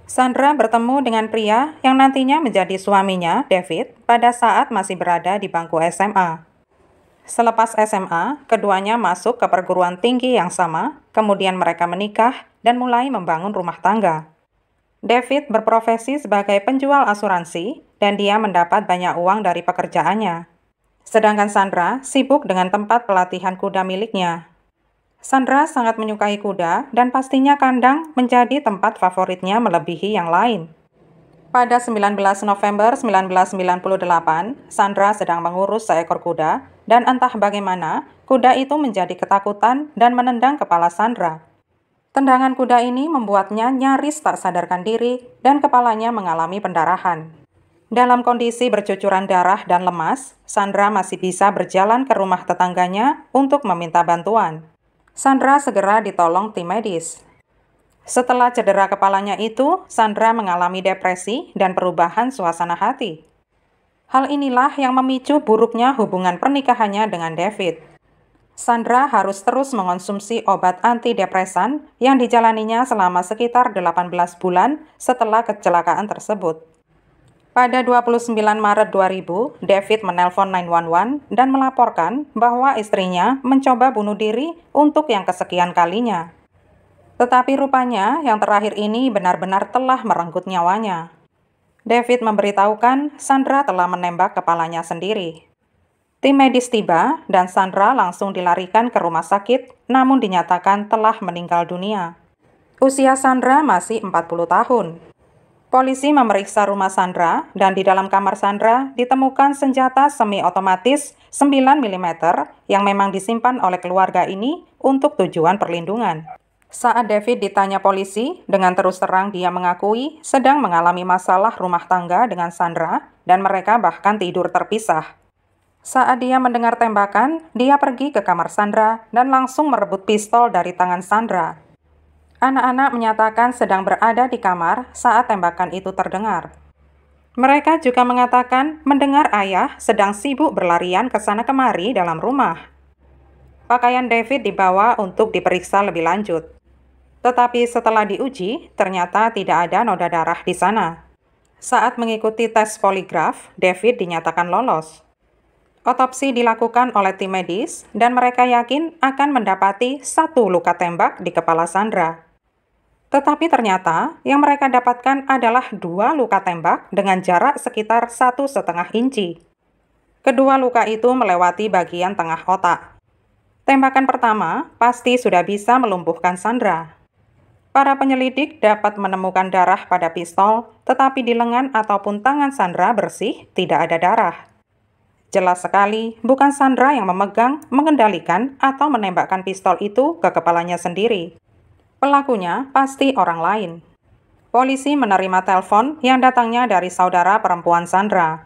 Sandra bertemu dengan pria yang nantinya menjadi suaminya, David, pada saat masih berada di bangku SMA. Selepas SMA, keduanya masuk ke perguruan tinggi yang sama, kemudian mereka menikah dan mulai membangun rumah tangga. David berprofesi sebagai penjual asuransi dan dia mendapat banyak uang dari pekerjaannya. Sedangkan Sandra sibuk dengan tempat pelatihan kuda miliknya. Sandra sangat menyukai kuda dan pastinya kandang menjadi tempat favoritnya melebihi yang lain. Pada 19 November 1998, Sandra sedang mengurus seekor kuda dan entah bagaimana kuda itu menjadi ketakutan dan menendang kepala Sandra. Tendangan kuda ini membuatnya nyaris tak sadarkan diri dan kepalanya mengalami pendarahan. Dalam kondisi bercucuran darah dan lemas, Sandra masih bisa berjalan ke rumah tetangganya untuk meminta bantuan. Sandra segera ditolong tim medis. Setelah cedera kepalanya itu, Sandra mengalami depresi dan perubahan suasana hati. Hal inilah yang memicu buruknya hubungan pernikahannya dengan David. Sandra harus terus mengonsumsi obat antidepresan yang dijalaninya selama sekitar 18 bulan setelah kecelakaan tersebut. Pada 29 Maret 2000, David menelpon 911 dan melaporkan bahwa istrinya mencoba bunuh diri untuk yang kesekian kalinya. Tetapi rupanya yang terakhir ini benar-benar telah merenggut nyawanya. David memberitahukan Sandra telah menembak kepalanya sendiri. Tim medis tiba dan Sandra langsung dilarikan ke rumah sakit, namun dinyatakan telah meninggal dunia. Usia Sandra masih 40 tahun. Polisi memeriksa rumah Sandra dan di dalam kamar Sandra ditemukan senjata semi-otomatis 9 mm yang memang disimpan oleh keluarga ini untuk tujuan perlindungan. Saat David ditanya polisi, dengan terus terang dia mengakui sedang mengalami masalah rumah tangga dengan Sandra dan mereka bahkan tidur terpisah. Saat dia mendengar tembakan, dia pergi ke kamar Sandra dan langsung merebut pistol dari tangan Sandra. Anak-anak menyatakan sedang berada di kamar saat tembakan itu terdengar. Mereka juga mengatakan mendengar ayah sedang sibuk berlarian ke sana kemari dalam rumah. Pakaian David dibawa untuk diperiksa lebih lanjut. Tetapi setelah diuji, ternyata tidak ada noda darah di sana. Saat mengikuti tes poligraf, David dinyatakan lolos. Otopsi dilakukan oleh tim medis dan mereka yakin akan mendapati 1 luka tembak di kepala Sandra. Tetapi ternyata yang mereka dapatkan adalah 2 luka tembak dengan jarak sekitar 1,5 inci. Kedua luka itu melewati bagian tengah otak. Tembakan pertama pasti sudah bisa melumpuhkan Sandra. Para penyelidik dapat menemukan darah pada pistol, tetapi di lengan ataupun tangan Sandra bersih, tidak ada darah. Jelas sekali, bukan Sandra yang memegang, mengendalikan, atau menembakkan pistol itu ke kepalanya sendiri. Pelakunya pasti orang lain. Polisi menerima telepon yang datangnya dari saudara perempuan Sandra.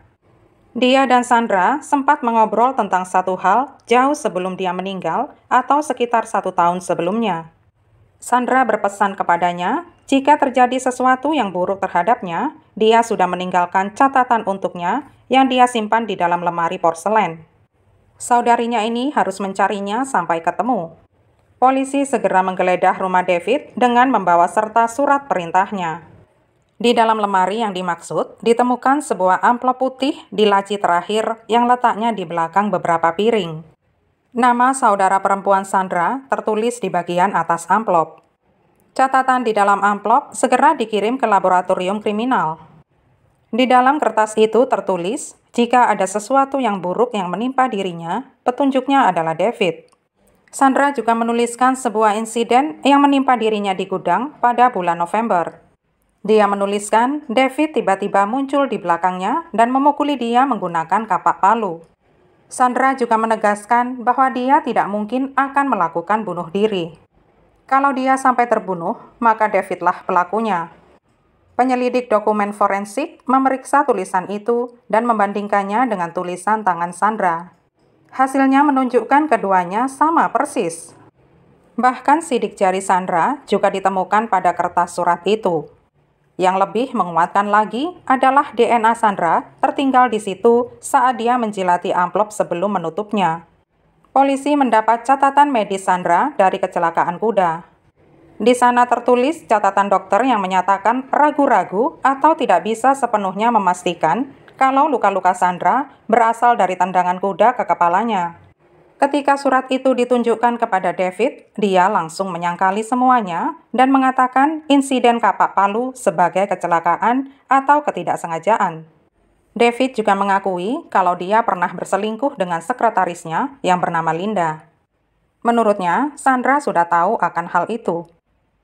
Dia dan Sandra sempat mengobrol tentang satu hal jauh sebelum dia meninggal atau sekitar 1 tahun sebelumnya. Sandra berpesan kepadanya, jika terjadi sesuatu yang buruk terhadapnya, dia sudah meninggalkan catatan untuknya yang dia simpan di dalam lemari porselen. Saudarinya ini harus mencarinya sampai ketemu. Polisi segera menggeledah rumah David dengan membawa serta surat perintahnya. Di dalam lemari yang dimaksud, ditemukan sebuah amplop putih di laci terakhir yang letaknya di belakang beberapa piring. Nama saudara perempuan Sandra tertulis di bagian atas amplop. Catatan di dalam amplop segera dikirim ke laboratorium kriminal. Di dalam kertas itu tertulis, jika ada sesuatu yang buruk yang menimpa dirinya, petunjuknya adalah David. Sandra juga menuliskan sebuah insiden yang menimpa dirinya di gudang pada bulan November. Dia menuliskan David tiba-tiba muncul di belakangnya dan memukuli dia menggunakan kapak palu. Sandra juga menegaskan bahwa dia tidak mungkin akan melakukan bunuh diri. Kalau dia sampai terbunuh, maka Davidlah pelakunya. Penyelidik dokumen forensik memeriksa tulisan itu dan membandingkannya dengan tulisan tangan Sandra. Hasilnya menunjukkan keduanya sama persis. Bahkan sidik jari Sandra juga ditemukan pada kertas surat itu. Yang lebih menguatkan lagi adalah DNA Sandra tertinggal di situ saat dia menjilati amplop sebelum menutupnya. Polisi mendapat catatan medis Sandra dari kecelakaan kuda. Di sana tertulis catatan dokter yang menyatakan ragu-ragu atau tidak bisa sepenuhnya memastikan kalau luka-luka Sandra berasal dari tendangan kuda ke kepalanya. Ketika surat itu ditunjukkan kepada David, dia langsung menyangkali semuanya dan mengatakan insiden kapak palu sebagai kecelakaan atau ketidaksengajaan. David juga mengakui kalau dia pernah berselingkuh dengan sekretarisnya yang bernama Linda. Menurutnya, Sandra sudah tahu akan hal itu.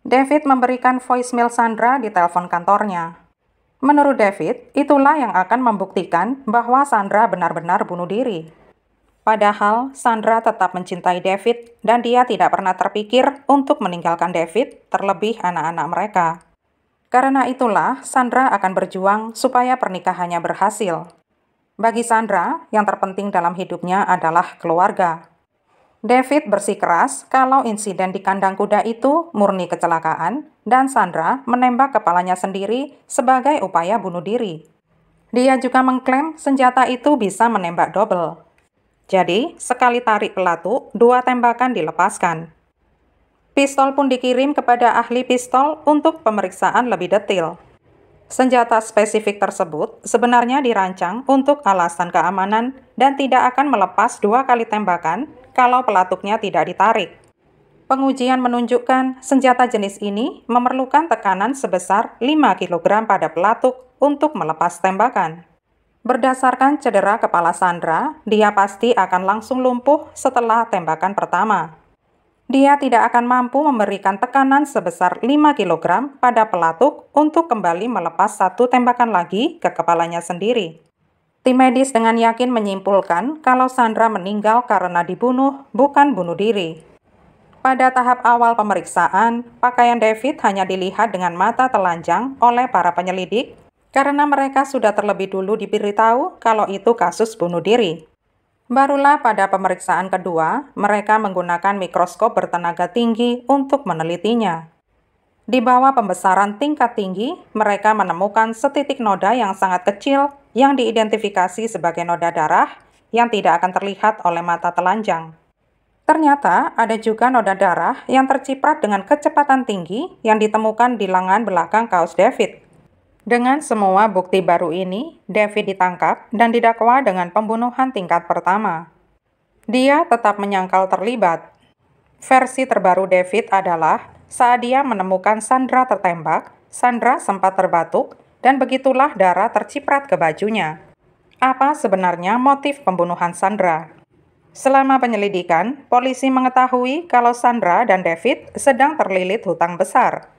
David memberikan voicemail Sandra di telepon kantornya. Menurut David, itulah yang akan membuktikan bahwa Sandra benar-benar bunuh diri. Padahal, Sandra tetap mencintai David dan dia tidak pernah terpikir untuk meninggalkan David, terlebih anak-anak mereka. Karena itulah, Sandra akan berjuang supaya pernikahannya berhasil. Bagi Sandra, yang terpenting dalam hidupnya adalah keluarga. David bersikeras kalau insiden di kandang kuda itu murni kecelakaan dan Sandra menembak kepalanya sendiri sebagai upaya bunuh diri. Dia juga mengklaim senjata itu bisa menembak double. Jadi, sekali tarik pelatu, 2 tembakan dilepaskan. Pistol pun dikirim kepada ahli pistol untuk pemeriksaan lebih detail. Senjata spesifik tersebut sebenarnya dirancang untuk alasan keamanan dan tidak akan melepas 2 kali tembakan kalau pelatuknya tidak ditarik. Pengujian menunjukkan senjata jenis ini memerlukan tekanan sebesar 5 kg pada pelatuk untuk melepas tembakan. Berdasarkan cedera kepala Sandra, dia pasti akan langsung lumpuh setelah tembakan pertama. Dia tidak akan mampu memberikan tekanan sebesar 5 kg pada pelatuk untuk kembali melepas 1 tembakan lagi ke kepalanya sendiri. Tim medis dengan yakin menyimpulkan kalau Sandra meninggal karena dibunuh, bukan bunuh diri. Pada tahap awal pemeriksaan, pakaian David hanya dilihat dengan mata telanjang oleh para penyelidik karena mereka sudah terlebih dulu diberitahu kalau itu kasus bunuh diri. Barulah pada pemeriksaan kedua, mereka menggunakan mikroskop bertenaga tinggi untuk menelitinya. Di bawah pembesaran tingkat tinggi, mereka menemukan setitik noda yang sangat kecil yang diidentifikasi sebagai noda darah yang tidak akan terlihat oleh mata telanjang. Ternyata ada juga noda darah yang terciprat dengan kecepatan tinggi yang ditemukan di lengan belakang kaos David. Dengan semua bukti baru ini, David ditangkap dan didakwa dengan pembunuhan tingkat pertama. Dia tetap menyangkal terlibat. Versi terbaru David adalah saat dia menemukan Sandra tertembak, Sandra sempat terbatuk dan begitulah darah terciprat ke bajunya. Apa sebenarnya motif pembunuhan Sandra? Selama penyelidikan, polisi mengetahui kalau Sandra dan David sedang terlilit hutang besar.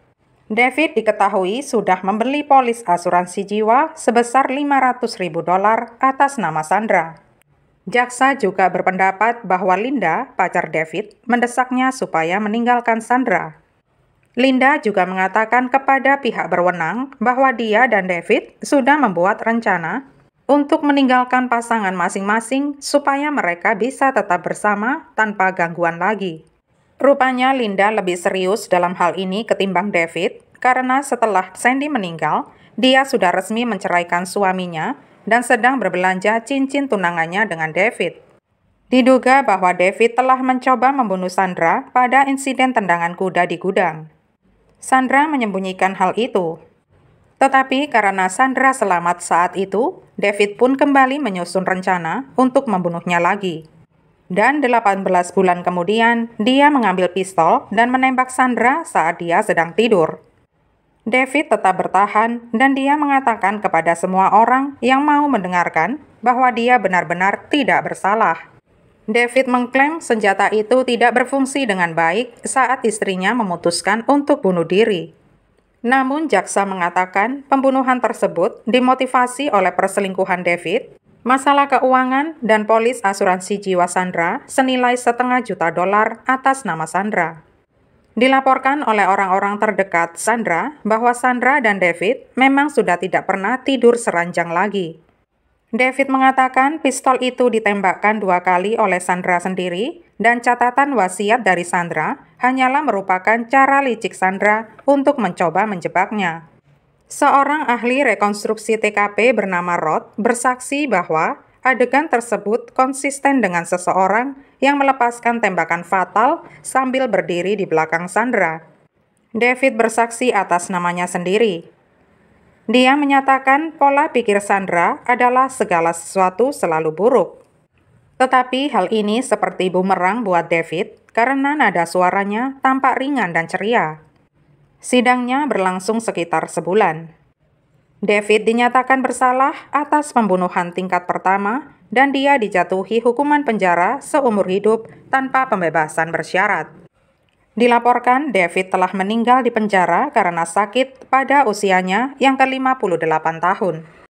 David diketahui sudah membeli polis asuransi jiwa sebesar $500.000 atas nama Sandra. Jaksa juga berpendapat bahwa Linda, pacar David, mendesaknya supaya meninggalkan Sandra. Linda juga mengatakan kepada pihak berwenang bahwa dia dan David sudah membuat rencana untuk meninggalkan pasangan masing-masing supaya mereka bisa tetap bersama tanpa gangguan lagi. Rupanya Linda lebih serius dalam hal ini ketimbang David, karena setelah Sandy meninggal, dia sudah resmi menceraikan suaminya dan sedang berbelanja cincin tunangannya dengan David. Diduga bahwa David telah mencoba membunuh Sandra pada insiden tendangan kuda di gudang. Sandra menyembunyikan hal itu. Tetapi karena Sandra selamat saat itu, David pun kembali menyusun rencana untuk membunuhnya lagi. Dan 18 bulan kemudian, dia mengambil pistol dan menembak Sandra saat dia sedang tidur. David tetap bertahan dan dia mengatakan kepada semua orang yang mau mendengarkan bahwa dia benar-benar tidak bersalah. David mengklaim senjata itu tidak berfungsi dengan baik saat istrinya memutuskan untuk bunuh diri. Namun jaksa mengatakan pembunuhan tersebut dimotivasi oleh perselingkuhan David, masalah keuangan, dan polis asuransi jiwa Sandra senilai $500.000 atas nama Sandra. Dilaporkan oleh orang-orang terdekat Sandra bahwa Sandra dan David memang sudah tidak pernah tidur seranjang lagi. David mengatakan pistol itu ditembakkan 2 kali oleh Sandra sendiri dan catatan wasiat dari Sandra hanyalah merupakan cara licik Sandra untuk mencoba menjebaknya. Seorang ahli rekonstruksi TKP bernama Rod bersaksi bahwa adegan tersebut konsisten dengan seseorang yang melepaskan tembakan fatal sambil berdiri di belakang Sandra. David bersaksi atas namanya sendiri. Dia menyatakan pola pikir Sandra adalah segala sesuatu selalu buruk. Tetapi hal ini seperti bumerang buat David karena nada suaranya tampak ringan dan ceria. Sidangnya berlangsung sekitar sebulan. David dinyatakan bersalah atas pembunuhan tingkat pertama dan dia dijatuhi hukuman penjara seumur hidup tanpa pembebasan bersyarat. Dilaporkan David telah meninggal di penjara karena sakit pada usianya yang ke-58 tahun.